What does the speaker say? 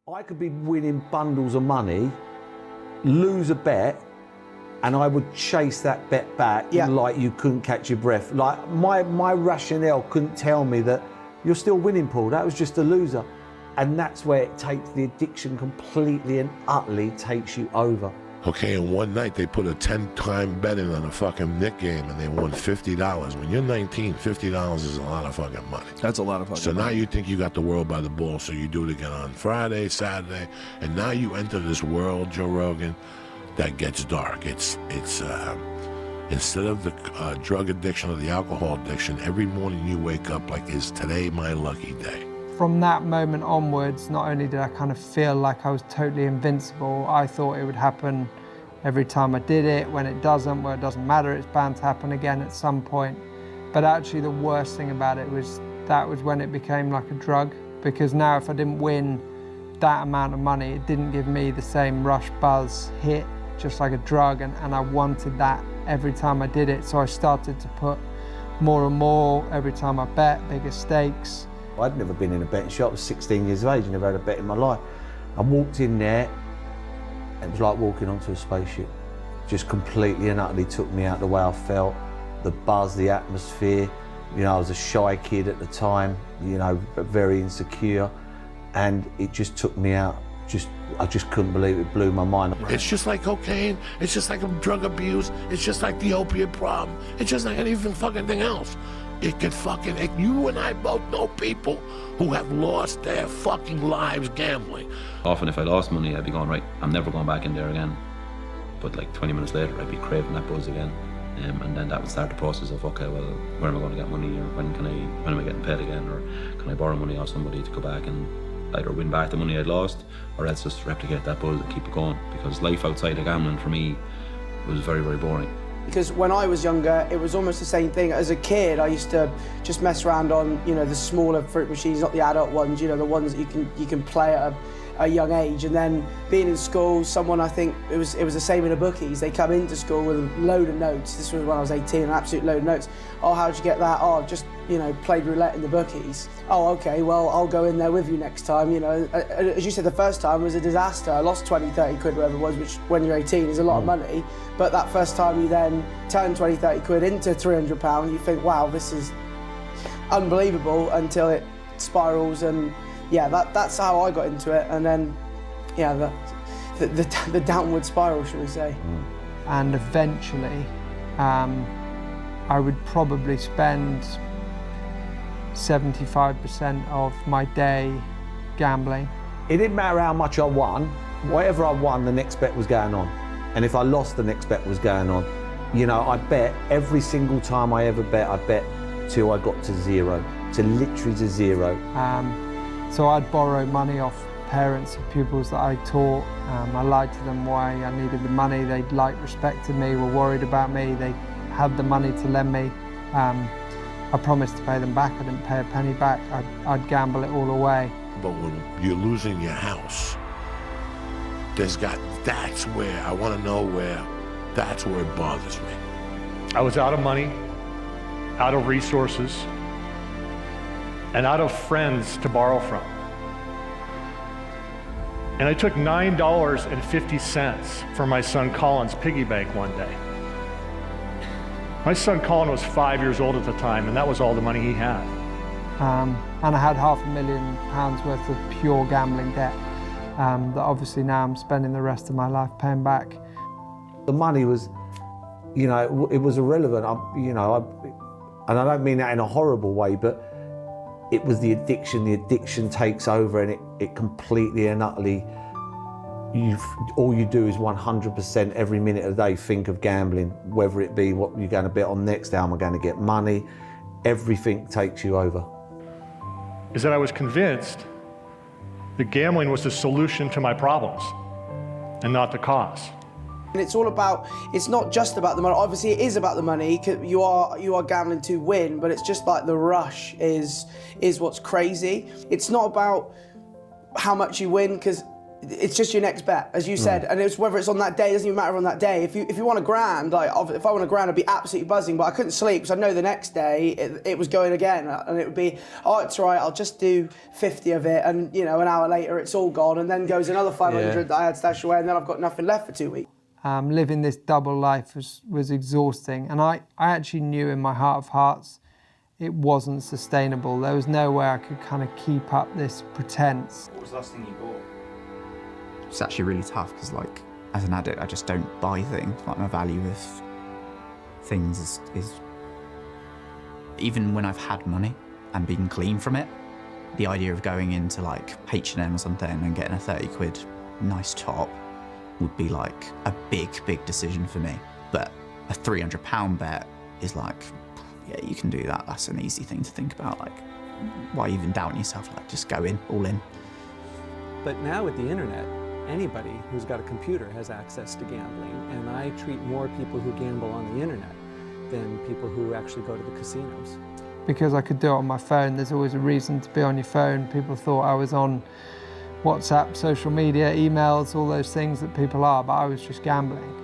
I could be winning bundles of money, lose a bet, and I would chase that bet back like you couldn't catch your breath. Like my rationale couldn't tell me that you're still winning, Paul. That was just a loser. And that's where it takes the addiction completely and utterly takes you over. Okay, and one night they put a 10-time bet in on a fucking Knick game and they won $50. When you're 19, $50 is a lot of fucking money. That's a lot of fucking money. So now you think you got the world by the balls, so you do it again on Friday, Saturday, and now you enter this world, Joe Rogan, that gets dark. It's instead of the drug addiction or the alcohol addiction, every morning you wake up like, is today my lucky day? From that moment onwards, not only did I kind of feel like I was totally invincible, I thought it would happen every time I did it. When it doesn't, well, it doesn't matter, it's bound to happen again at some point. But actually the worst thing about it was that was when it became like a drug, because now if I didn't win that amount of money, it didn't give me the same rush, buzz, hit, just like a drug, and I wanted that every time I did it. So I started to put more and more every time I bet, bigger stakes. I'd never been in a betting shop. I was 16 years of age, never had a bet in my life. I walked in there, it was like walking onto a spaceship. Just completely and utterly took me out the way I felt, the buzz, the atmosphere. You know, I was a shy kid at the time, you know, very insecure, and it just took me out. I just couldn't believe it, blew my mind. It's just like cocaine, it's just like drug abuse, it's just like the opiate problem, it's just like anything fucking thing else. It could fucking, you and I both know people who have lost their fucking lives gambling. Often if I lost money, I'd be going, right, I'm never going back in there again. But like 20 minutes later, I'd be craving that buzz again. And then that would start the process of, okay, well, where am I going to get money? Or when am I getting paid again? Or can I borrow money off somebody to go back and either win back the money I'd lost, or else just replicate that buzz and keep it going. Because life outside of gambling for me was very, very boring. Because when I was younger, it was almost the same thing. As a kid, I used to just mess around on, you know, the smaller fruit machines, not the adult ones, you know, the ones that you can play at a young age. And then being in school, someone, I think, it was the same in the bookies. They come into school with a load of notes. This was when I was 18, an absolute load of notes. Oh, how'd you get that? Oh, just, you know, played roulette in the bookies. Oh, okay, well, I'll go in there with you next time, you know. As you said, the first time was a disaster. I lost 20, 30 quid, whatever it was, which when you're 18 is a lot of money. But that first time you then turn 20, 30 quid into £300, you think, wow, this is unbelievable, until it spirals. And yeah, that's how I got into it. And then, yeah, the downward spiral, shall we say. And eventually, I would probably spend 75% of my day gambling. It didn't matter how much I won. Whatever I won, the next bet was going on. And if I lost, the next bet was going on. You know, I bet every single time I ever bet, I bet till I got to zero, to literally to zero. So I'd borrow money off parents of pupils that I taught. I lied to them why I needed the money. They liked, respected me, were worried about me. They had the money to lend me. I promised to pay them back. I didn't pay a penny back. I'd gamble it all away. But when you're losing your house, that's where, I want to know where, that's where it bothers me. I was out of money, out of resources, and out of friends to borrow from. And I took $9.50 from my son Colin's piggy bank one day. My son Colin was 5 years old at the time, and that was all the money he had. And I had £500,000 worth of pure gambling debt that obviously now I'm spending the rest of my life paying back. The money was, you know, it was irrelevant. And I don't mean that in a horrible way, but it was the addiction. The addiction takes over, and it completely and utterly, all you do is 100% every minute of the day think of gambling, whether it be what you're going to bet on next, how am I going to get money. Everything takes you over. Is that I was convinced that gambling was the solution to my problems and not the cause. And it's all about, it's not just about the money. Obviously it is about the money, because you are gambling to win, but it's just like the rush is what's crazy. It's not about how much you win, because it's just your next bet, as you said, and it's whether it's on that day, it doesn't even matter on that day. If you want $1,000, like if I want $1,000, I'd be absolutely buzzing, but I couldn't sleep because I know the next day it was going again, and it would be, oh, it's all right, I'll just do 50 of it, and you know, an hour later it's all gone, and then goes another 500 that I had stashed away, and then I've got nothing left for 2 weeks. Living this double life was exhausting, and I actually knew in my heart of hearts it wasn't sustainable. There was no way I could kind of keep up this pretense. What was the last thing you bought? It's actually really tough because, like, as an addict, I just don't buy things. Like, my value of things is even when I've had money and been clean from it, the idea of going into like H&M or something and getting a 30 quid nice top would be like a big decision for me. But a £300 bet is like, yeah, you can do that. That's an easy thing to think about. Like, why even doubt yourself? Like, just go in, all in. But now with the internet, anybody who's got a computer has access to gambling, and I treat more people who gamble on the internet than people who actually go to the casinos. Because I could do it on my phone, there's always a reason to be on your phone. People thought I was on WhatsApp, social media, emails, all those things that people are, but I was just gambling.